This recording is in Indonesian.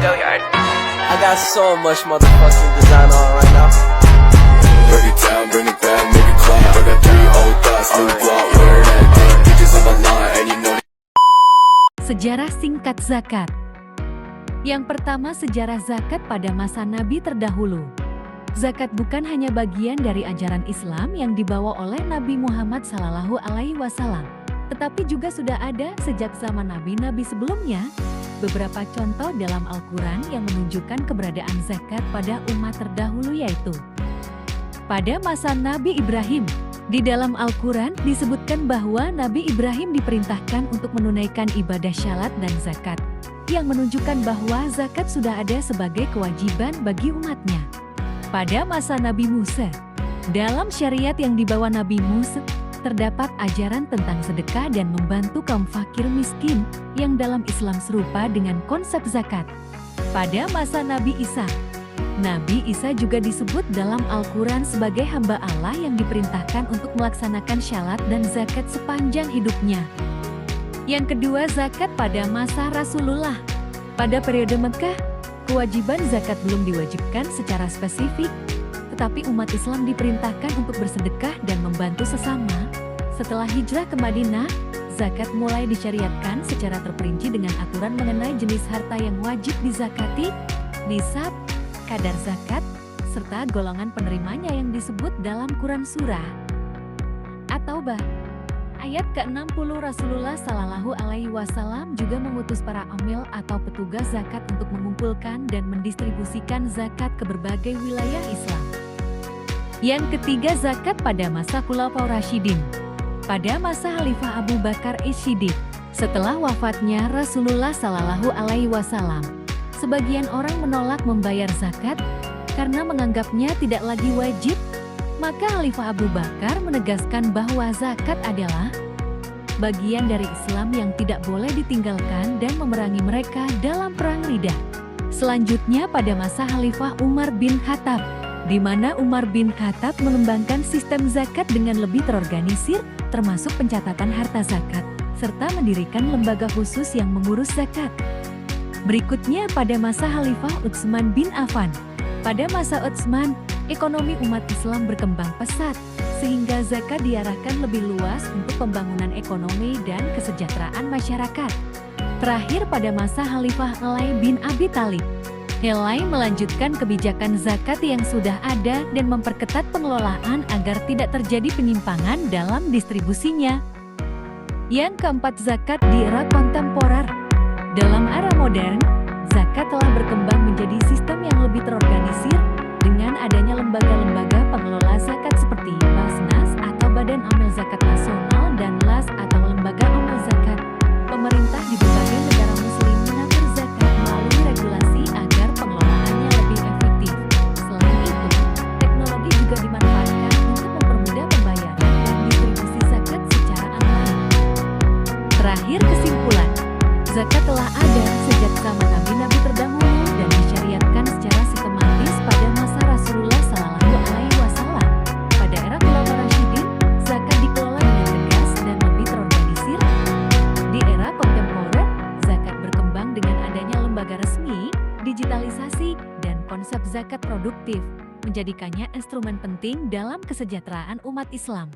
I got so much motherfucking design on right now. Break it down, bring it back, make it clap. I got 3 old thoughts, new block, where that dick. Bitches on my line, and you know. Sejarah singkat zakat. Yang pertama, sejarah zakat pada masa Nabi terdahulu. Zakat bukan hanya bagian dari ajaran Islam yang dibawa oleh Nabi Muhammad SAW, tetapi juga sudah ada sejak zaman nabi-nabi sebelumnya. Beberapa contoh dalam Al-Quran yang menunjukkan keberadaan zakat pada umat terdahulu yaitu pada masa Nabi Ibrahim. Di dalam Al-Quran disebutkan bahwa Nabi Ibrahim diperintahkan untuk menunaikan ibadah syalat dan zakat, yang menunjukkan bahwa zakat sudah ada sebagai kewajiban bagi umatnya. Pada masa Nabi Musa, dalam syariat yang dibawa Nabi Musa, terdapat ajaran tentang sedekah dan membantu kaum fakir miskin yang dalam Islam serupa dengan konsep zakat. Pada masa Nabi Isa juga disebut dalam Al-Quran sebagai hamba Allah yang diperintahkan untuk melaksanakan syalat dan zakat sepanjang hidupnya. Yang kedua, zakat pada masa Rasulullah. Pada periode Mekah, kewajiban zakat belum diwajibkan secara spesifik, tetapi umat Islam diperintahkan untuk bersedekah dan membantu sesama. Setelah hijrah ke Madinah, zakat mulai disyariatkan secara terperinci dengan aturan mengenai jenis harta yang wajib dizakati, nisab, kadar zakat, serta golongan penerimanya yang disebut dalam Quran Surah At-Taubah. Ayat ke-60, Rasulullah SAW juga mengutus para amil atau petugas zakat untuk mengumpulkan dan mendistribusikan zakat ke berbagai wilayah Islam. Yang ketiga, zakat pada masa Khulafaur Rasyidin. Pada masa Khalifah Abu Bakar As-Siddiq, setelah wafatnya Rasulullah SAW, sebagian orang menolak membayar zakat karena menganggapnya tidak lagi wajib. Maka Khalifah Abu Bakar menegaskan bahwa zakat adalah bagian dari Islam yang tidak boleh ditinggalkan dan memerangi mereka dalam perang Riddah. Selanjutnya pada masa Khalifah Umar bin Khattab, di mana Umar bin Khattab mengembangkan sistem zakat dengan lebih terorganisir, termasuk pencatatan harta zakat, serta mendirikan lembaga khusus yang mengurus zakat. Berikutnya pada masa Khalifah Utsman bin Affan. Pada masa Utsman, ekonomi umat Islam berkembang pesat, sehingga zakat diarahkan lebih luas untuk pembangunan ekonomi dan kesejahteraan masyarakat. Terakhir pada masa Khalifah Ali bin Abi Thalib, Ali melanjutkan kebijakan zakat yang sudah ada dan memperketat pengelolaan agar tidak terjadi penyimpangan dalam distribusinya. Yang keempat, zakat di era kontemporer. Dalam era modern, zakat telah berkembang menjadi sistem yang lebih terorganisir dengan adanya lembaga-lembaga pengelola zakat seperti Basnas atau Badan Amil Zakat Nasional dan LAS atau Lembaga Amil Zakat. Pemerintah di berbagai negara muslim mengatur zakat melalui regulasi agar pengelolaannya lebih efektif. Selain itu, teknologi juga dimanfaatkan untuk mempermudah pembayaran dan distribusi zakat secara online. Terakhir, kesimpulan, zakat telah ada sejak zaman nabi-nabi terdahulu dan disyariatkan secara sistematis pada masa Rasulullah SAW. Pada era Khulafaur Rasyidin, zakat dikelola dengan tegas dan lebih terorganisir. Di era kontemporer, zakat berkembang dengan adanya lembaga resmi, digitalisasi, dan konsep zakat produktif, menjadikannya instrumen penting dalam kesejahteraan umat Islam.